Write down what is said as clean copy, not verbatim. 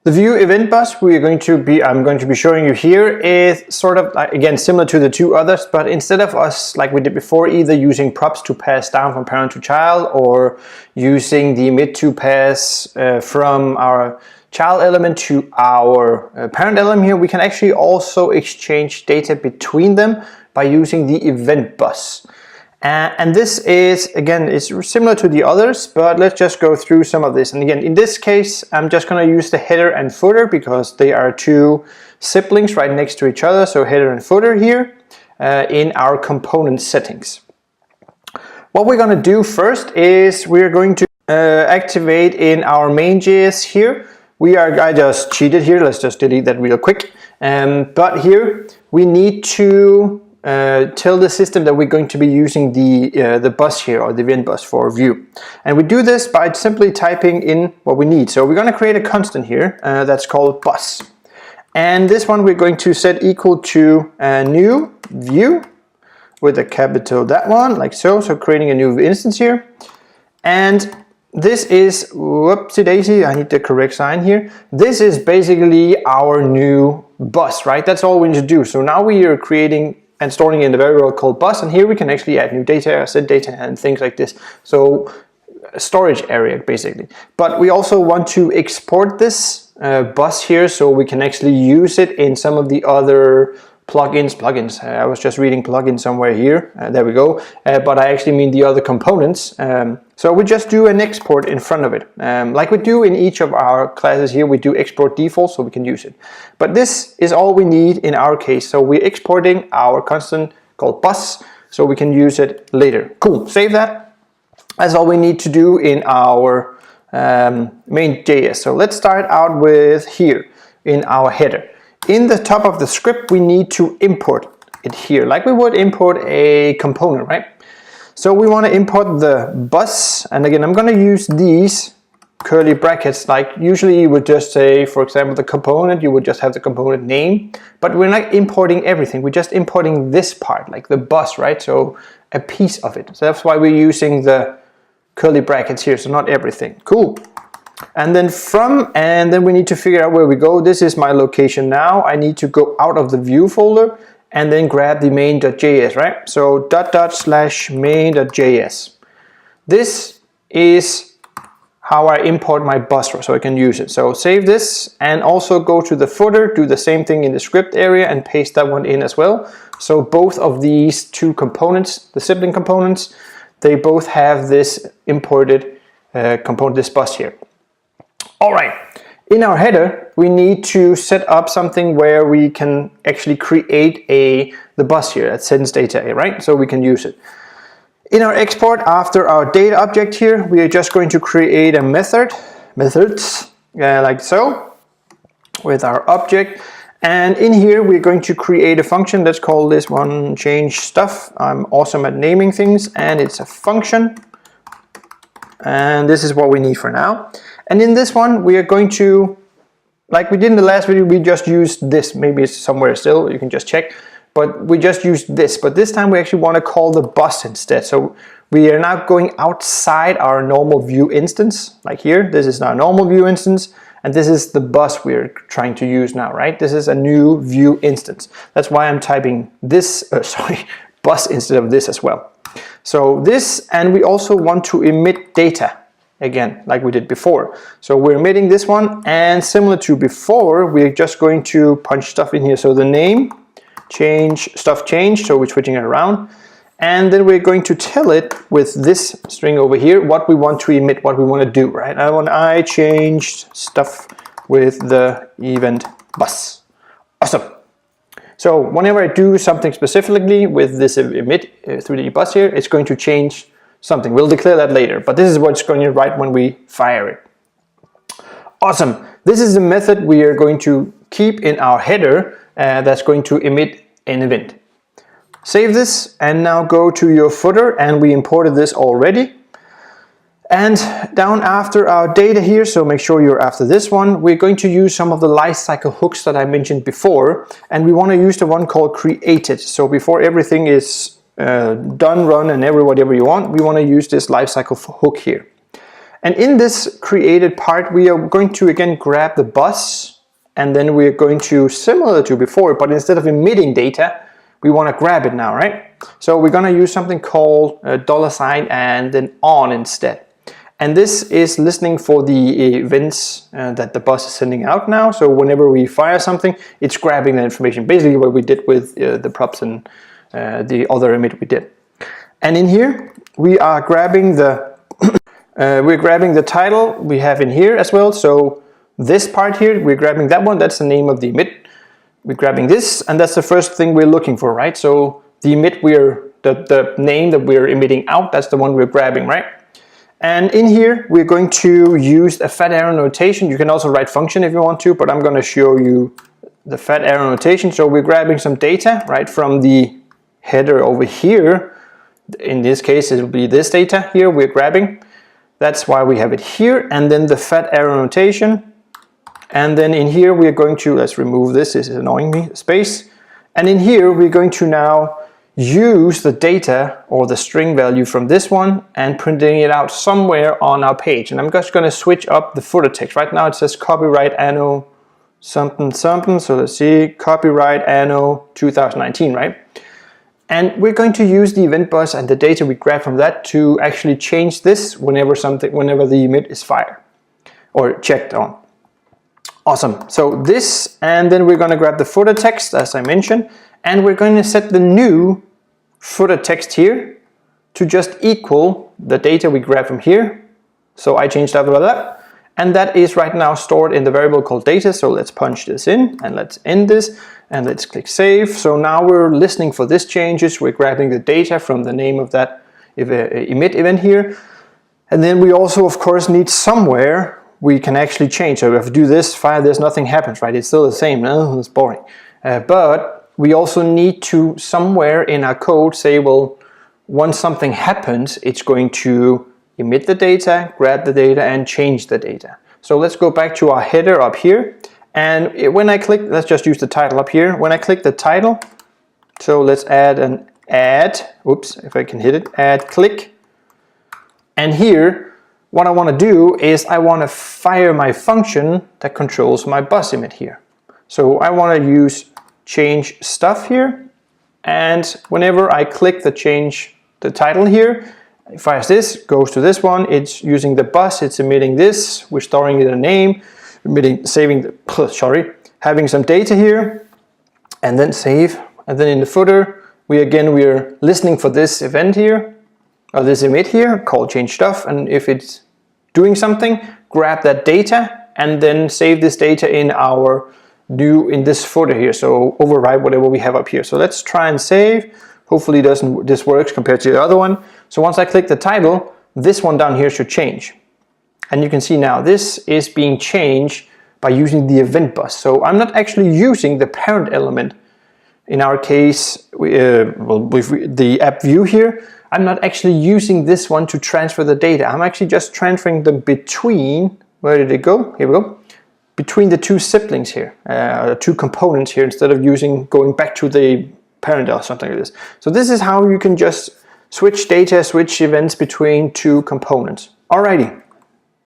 The Vue event bus I'm going to be showing you here is sort of like, again, similar to the two others, but instead of us, like we did before, either using props to pass down from parent to child or using the emit to pass from our child element to our parent element here, we can actually also exchange data between them by using the event bus. And this is, again, it's similar to the others, but let's just go through some of this. And again, in this case, I'm just going to use the header and footer because they are two siblings right next to each other. So header and footer here in our component settings. What we're going to do first is we're going to activate in our main.js here. I just cheated here. Let's just delete that real quick. But here we need to tell the system that we're going to be using the bus here, or the event bus for Vue. And we do this by simply typing in what we need. So we're going to create a constant here that's called bus. And this one we're going to set equal to new Vue with a capital that one, like so. So creating a new instance here. And this is, whoopsie daisy, I need the correct sign here. This is basically our new bus, right? That's all we need to do. So now we are creating and storing in the variable called bus, and here we can actually add new data, set data, and things like this. So storage area basically. But we also want to export this bus here so we can actually use it in some of the other plugins. I was just reading plugin somewhere here. There we go. But I actually mean the other components. So we just do an export in front of it. Like we do in each of our classes here, we do export default so we can use it. But this is all we need in our case. So we're exporting our constant called bus so we can use it later. Cool, save that. That's all we need to do in our main.js. So let's start out with here in our header. In the top of the script, we need to import it here, like we would import a component, right? So we want to import the bus, and again, I'm going to use these curly brackets. Like usually you would just say, for example, the component, you would just have the component name, but we're not importing everything. We're just importing this part, like the bus, right? So a piece of it. So that's why we're using the curly brackets here, so not everything. Cool. And then we need to figure out where we go. This is my location now. I need to go out of the Vue folder and then grab the main.js, right? So /main.js. This is how I import my bus so I can use it. So save this and also go to the footer, do the same thing in the script area and paste that one in as well. So both of these two components, the sibling components, they both have this imported component, this bus here. All right, in our header, we need to set up something where we can actually create the bus here that sends data, right? So we can use it. In our export, after our data object here, we are just going to create a methods, like so, with our object. And in here, we're going to create a function. Let's call this one change stuff. I'm awesome at naming things, and it's a function. And this is what we need for now. And in this one, we are going to, like we did in the last video, we just used this. Maybe it's somewhere still, you can just check. But we just used this. But this time we actually want to call the bus instead. So we are now going outside our normal Vue instance. Like here, this is our normal Vue instance. And this is the bus we're trying to use now, right? This is a new Vue instance. That's why I'm typing this, bus instead of this as well. So this, and we also want to emit data. Again, like we did before. So we're emitting this one, and similar to before, we're just going to punch stuff in here. So the name, change, stuff change, so we're switching it around. And then we're going to tell it with this string over here, what we want to emit, what we want to do, right? I changed stuff with the event bus. Awesome. So whenever I do something specifically with this emit through the bus here, it's going to change something. We'll declare that later, but this is what's going to write when we fire it. Awesome. This is the method we are going to keep in our header that's going to emit an event. Save this and now go to your footer, and we imported this already. And down after our data here, so make sure you're after this one, we're going to use some of the lifecycle hooks that I mentioned before, and we want to use the one called created. So before everything is done, run, and whatever you want, we want to use this lifecycle hook here. And in this created part, we are going to again grab the bus, and then we're going to, similar to before, but instead of emitting data, we want to grab it now, right? So we're going to use something called $sign and then on instead. And this is listening for the events that the bus is sending out now. So whenever we fire something, it's grabbing the information, basically what we did with the props and the other emit we did. And in here, we are grabbing the we're grabbing the title we have in here as well. So this part here, we're grabbing that one. That's the name of the emit. We're grabbing this, and that's the first thing we're looking for, right? So the emit the name that we're emitting out, that's the one we're grabbing, right? And in here, we're going to use a fat arrow notation. You can also write function if you want to, but I'm going to show you the fat arrow notation. So we're grabbing some data, right, from the header over here. In this case, it will be this data here we're grabbing. That's why we have it here. And then the fat arrow notation. And then in here, we're going to, let's remove this is annoying me, space. And in here, we're going to now use the data or the string value from this one and printing it out somewhere on our page. And I'm just going to switch up the footer text. Right now it says copyright anno something something. So let's see, copyright anno 2019, right? And we're going to use the event bus and the data we grab from that to actually change this whenever the emit is fired or checked on. Awesome. So this, and then we're going to grab the footer text as I mentioned, and we're going to set the new footer text here to just equal the data we grab from here. So I changed that, and that is right now stored in the variable called data. So let's punch this in and let's end this and let's click save. So now we're listening for this changes. We're grabbing the data from the name of that emit event here. And then we also, of course, need somewhere we can actually change. So if we do this, fire this, nothing happens, right? It's still the same. No, it's boring. But we also need to somewhere in our code say, well, once something happens, it's going to emit the data, grab the data, and change the data. So let's go back to our header up here. And when I click, let's just use the title up here. When I click the title, so let's add an add, oops, if I can hit it, add click. And here, what I want to do is I want to fire my function that controls my bus emit here. So I want to use change stuff here. And whenever I click the change the title here, it fires this, goes to this one. It's using the bus, it's emitting this. We're storing it a name, having some data here, and then save. And then in the footer, we're listening for this event here, or this emit here called change stuff. And if it's doing something, grab that data and then save this data in in this footer here. So override whatever we have up here. So let's try and save. Hopefully this works compared to the other one. So once I click the title, this one down here should change. And you can see now this is being changed by using the event bus. So I'm not actually using the parent element. In our case, with the app view here, I'm not actually using this one to transfer the data. I'm actually just transferring them between, where did it go? Here we go. Between the two siblings here, two components here, instead of going back to the parent or something like this. So this is how you can just switch data, switch events between two components. Alrighty.